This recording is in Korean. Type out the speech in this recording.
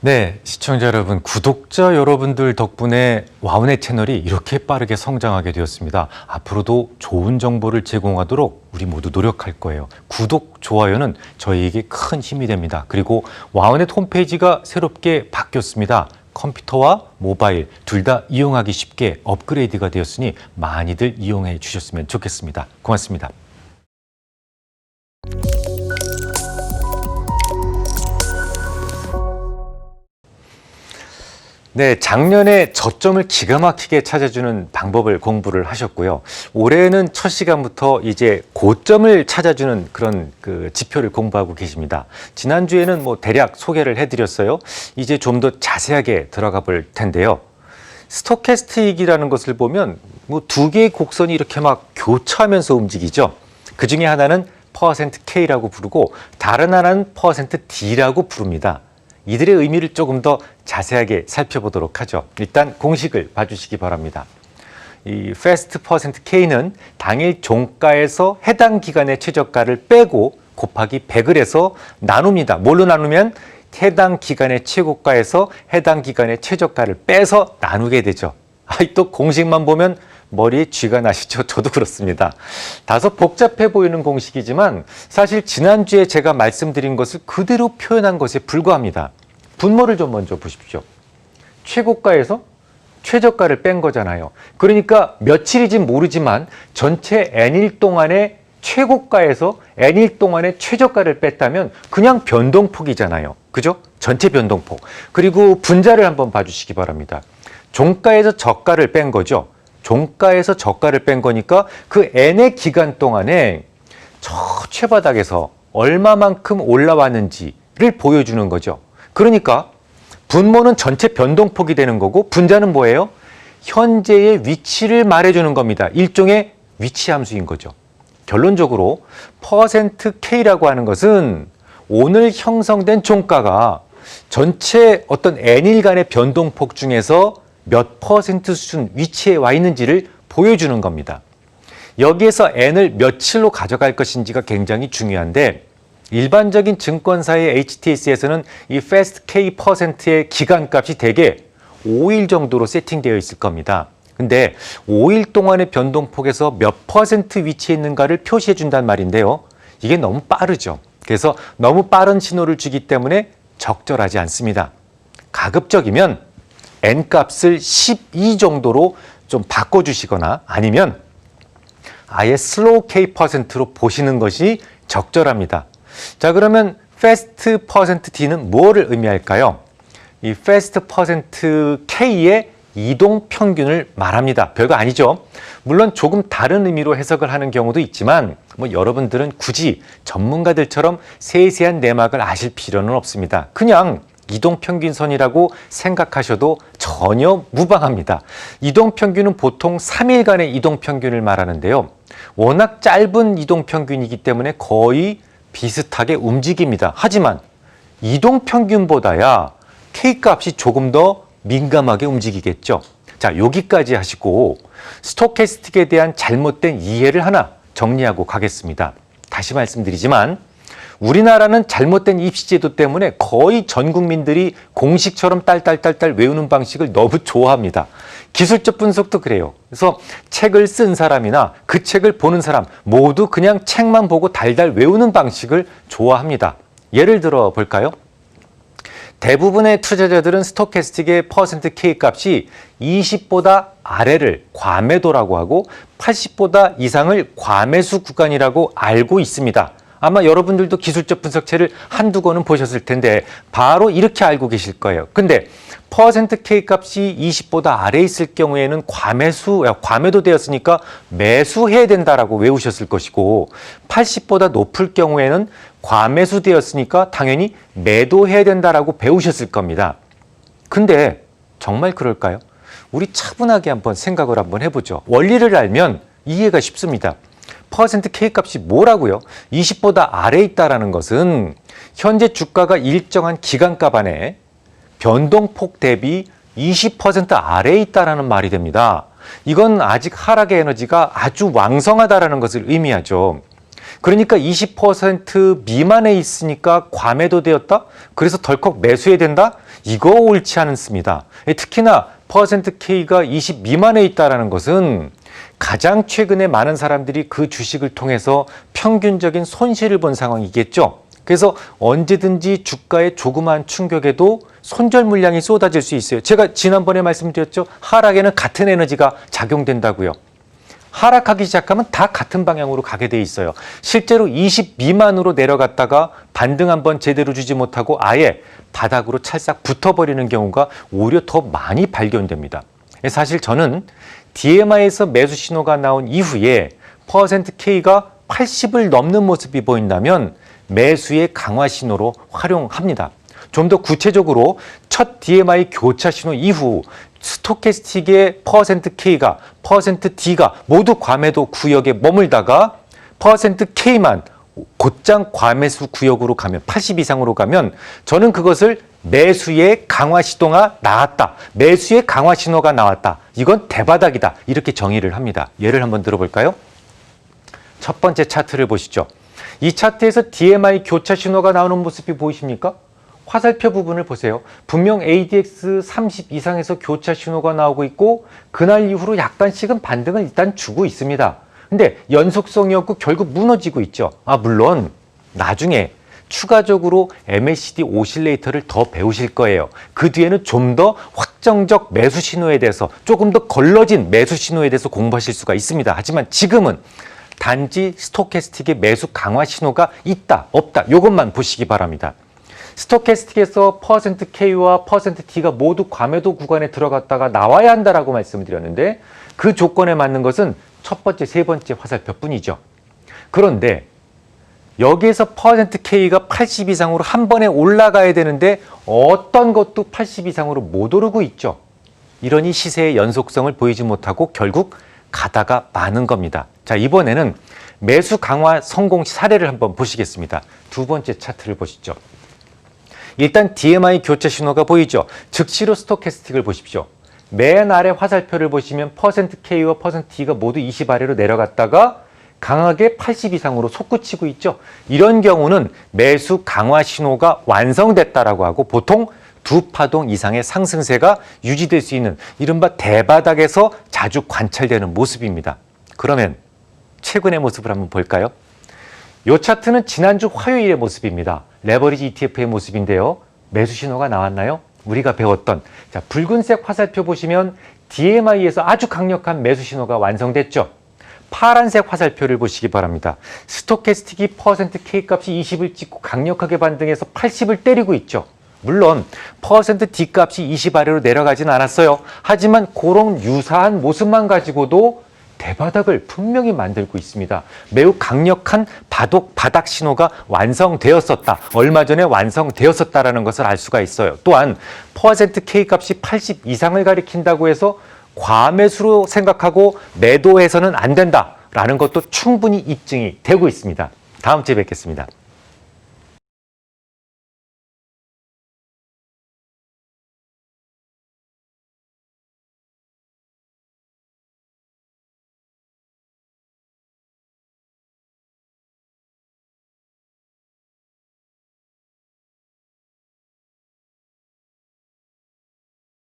네, 시청자 여러분, 구독자 여러분들 덕분에 와우넷 채널이 이렇게 빠르게 성장하게 되었습니다. 앞으로도 좋은 정보를 제공하도록 우리 모두 노력할 거예요. 구독, 좋아요는 저희에게 큰 힘이 됩니다. 그리고 와우넷 홈페이지가 새롭게 바뀌었습니다. 컴퓨터와 모바일 둘 다 이용하기 쉽게 업그레이드가 되었으니 많이들 이용해 주셨으면 좋겠습니다. 고맙습니다. 네, 작년에 저점을 기가 막히게 찾아주는 방법을 공부를 하셨고요. 올해는 첫 시간부터 이제 고점을 찾아주는 그런 지표를 공부하고 계십니다. 지난주에는 대략 소개를 해드렸어요. 이제 좀 더 자세하게 들어가 볼 텐데요. 스토캐스틱이라는 것을 보면 두 개의 곡선이 이렇게 막 교차하면서 움직이죠. 그 중에 하나는 %K라고 부르고 다른 하나는 %D라고 부릅니다. 이들의 의미를 조금 더 자세하게 살펴보도록 하죠. 일단 공식을 봐주시기 바랍니다. 이 fast %K는 당일 종가에서 해당 기간의 최저가를 빼고 곱하기 100을 해서 나눕니다. 뭘로 나누면 해당 기간의 최고가에서 해당 기간의 최저가를 빼서 나누게 되죠. 또 공식만 보면 머리에 쥐가 나시죠? 저도 그렇습니다. 다소 복잡해 보이는 공식이지만 사실 지난주에 제가 말씀드린 것을 그대로 표현한 것에 불과합니다. 분모를 좀 먼저 보십시오. 최고가에서 최저가를 뺀 거잖아요. 그러니까 며칠이진 모르지만 전체 N일 동안의 최고가에서 N일 동안의 최저가를 뺐다면 그냥 변동폭이잖아요. 그죠? 전체 변동폭. 그리고 분자를 한번 봐주시기 바랍니다. 종가에서 저가를 뺀 거죠. 종가에서 저가를 뺀 거니까 그 N의 기간 동안에 저 최바닥에서 얼마만큼 올라왔는지를 보여주는 거죠. 그러니까 분모는 전체 변동폭이 되는 거고 분자는 뭐예요? 현재의 위치를 말해주는 겁니다. 일종의 위치 함수인 거죠. 결론적으로 %K라고 하는 것은 오늘 형성된 종가가 전체 어떤 N일간의 변동폭 중에서 몇 % 수준 위치에 와 있는지를 보여주는 겁니다. 여기에서 N을 며칠로 가져갈 것인지가 굉장히 중요한데 일반적인 증권사의 HTS에서는 이 fast K %의 기간값이 대개 5일 정도로 세팅되어 있을 겁니다. 근데 5일 동안의 변동폭에서 몇 % 위치해 있는가를 표시해 준단 말인데요. 이게 너무 빠르죠. 그래서 너무 빠른 신호를 주기 때문에 적절하지 않습니다. 가급적이면 N값을 12 정도로 좀 바꿔주시거나 아니면 아예 슬로우 K %로 보시는 것이 적절합니다. 자, 그러면 fast %D는 무엇을 의미할까요? 이 fast %K의 이동 평균을 말합니다. 별거 아니죠. 물론 조금 다른 의미로 해석을 하는 경우도 있지만 여러분들은 굳이 전문가들처럼 세세한 내막을 아실 필요는 없습니다. 그냥 이동평균선이라고 생각하셔도 전혀 무방합니다. 이동평균은 보통 3일간의 이동평균을 말하는데요. 워낙 짧은 이동평균이기 때문에 거의 비슷하게 움직입니다. 하지만 이동평균보다야 K값이 조금 더 민감하게 움직이겠죠. 자, 여기까지 하시고 스토캐스틱에 대한 잘못된 이해를 하나 정리하고 가겠습니다. 다시 말씀드리지만 우리나라는 잘못된 입시제도 때문에 거의 전 국민들이 공식처럼 딸딸딸딸 외우는 방식을 너무 좋아합니다. 기술적 분석도 그래요. 그래서 책을 쓴 사람이나 그 책을 보는 사람 모두 그냥 책만 보고 달달 외우는 방식을 좋아합니다. 예를 들어 볼까요? 대부분의 투자자들은 스토캐스틱의 %K 값이 20보다 아래를 과매도라고 하고 80보다 이상을 과매수 구간이라고 알고 있습니다. 아마 여러분들도 기술적 분석체를 한두 권은 보셨을 텐데 바로 이렇게 알고 계실 거예요. 근데 %K 값이 20보다 아래에 있을 경우에는 과매도 되었으니까 매수해야 된다라고 외우셨을 것이고 80보다 높을 경우에는 과매수 되었으니까 당연히 매도해야 된다라고 배우셨을 겁니다. 근데 정말 그럴까요? 우리 차분하게 한번 생각을 한번 해보죠. 원리를 알면 이해가 쉽습니다. %K 값이 뭐라고요? 20보다 아래에 있다는 것은 현재 주가가 일정한 기간값 안에 변동폭 대비 20% 아래에 있다는 말이 됩니다. 이건 아직 하락의 에너지가 아주 왕성하다는 것을 의미하죠. 그러니까 20% 미만에 있으니까 과매도되었다? 그래서 덜컥 매수해야 된다? 이거 옳지 않습니다. 특히나 퍼센트 K가 20 미만에 있다는 것은 가장 최근에 많은 사람들이 그 주식을 통해서 평균적인 손실을 본 상황이겠죠. 그래서 언제든지 주가의 조그마한 충격에도 손절 물량이 쏟아질 수 있어요. 제가 지난번에 말씀드렸죠. 하락에는 같은 에너지가 작용된다고요. 하락하기 시작하면 다 같은 방향으로 가게 돼 있어요. 실제로 20 미만으로 내려갔다가 반등 한번 제대로 주지 못하고 아예 바닥으로 찰싹 붙어버리는 경우가 오히려 더 많이 발견됩니다. 사실 저는 DMI에서 매수 신호가 나온 이후에 퍼센트 K가 80을 넘는 모습이 보인다면 매수의 강화 신호로 활용합니다. 좀 더 구체적으로 첫 DMI 교차 신호 이후 스토캐스틱의 퍼센트 K가 퍼센트 D가 모두 과매도 구역에 머물다가 퍼센트 K만 곧장 과매수 구역으로 가면 80 이상으로 가면 저는 그것을 매수의 강화 신호가 나왔다. 매수의 강화 신호가 나왔다. 이건 대바닥이다. 이렇게 정의를 합니다. 예를 한번 들어볼까요? 첫 번째 차트를 보시죠. 이 차트에서 DMI 교차 신호가 나오는 모습이 보이십니까? 화살표 부분을 보세요. 분명 ADX 30 이상에서 교차 신호가 나오고 있고 그날 이후로 약간씩은 반등을 일단 주고 있습니다. 근데 연속성이 없고 결국 무너지고 있죠. 물론 나중에 추가적으로 MACD 오실레이터를 더 배우실 거예요. 그 뒤에는 좀 더 확정적 매수 신호에 대해서 조금 더 걸러진 매수 신호에 대해서 공부하실 수가 있습니다. 하지만 지금은 단지 스토캐스틱의 매수 강화 신호가 있다, 없다 이것만 보시기 바랍니다. 스토캐스틱에서 퍼센트 K와 퍼센트 T가 모두 과매도 구간에 들어갔다가 나와야 한다라고 말씀드렸는데 그 조건에 맞는 것은 첫 번째, 세 번째 화살표 뿐이죠. 그런데 여기에서 퍼센트 K가 80 이상으로 한 번에 올라가야 되는데 어떤 것도 80 이상으로 못 오르고 있죠. 이러니 시세의 연속성을 보이지 못하고 결국 가다가 마는 겁니다. 자, 이번에는 매수 강화 성공 사례를 한번 보시겠습니다. 두 번째 차트를 보시죠. 일단 DMI 교차 신호가 보이죠. 즉시로 스토캐스틱을 보십시오. 맨 아래 화살표를 보시면 퍼센트 K와 퍼센트 T가 모두 20 아래로 내려갔다가 강하게 80 이상으로 솟구치고 있죠. 이런 경우는 매수 강화 신호가 완성됐다라고 하고 보통 두 파동 이상의 상승세가 유지될 수 있는 이른바 대바닥에서 자주 관찰되는 모습입니다. 그러면 최근의 모습을 한번 볼까요? 이 차트는 지난주 화요일의 모습입니다. 레버리지 ETF의 모습인데요. 매수 신호가 나왔나요? 우리가 배웠던 붉은색 화살표 보시면 DMI에서 아주 강력한 매수 신호가 완성됐죠. 파란색 화살표를 보시기 바랍니다. 스토캐스틱이 퍼센트 K 값이 20을 찍고 강력하게 반등해서 80을 때리고 있죠. 물론 퍼센트 D 값이 20 아래로 내려가진 않았어요. 하지만 그런 유사한 모습만 가지고도 대바닥을 분명히 만들고 있습니다. 매우 강력한 바닥 신호가 완성되었었다. 얼마 전에 완성되었었다라는 것을 알 수가 있어요. 또한 퍼센트 K 값이 80 이상을 가리킨다고 해서 과매수로 생각하고 매도해서는 안 된다라는 것도 충분히 입증이 되고 있습니다. 다음 주에 뵙겠습니다.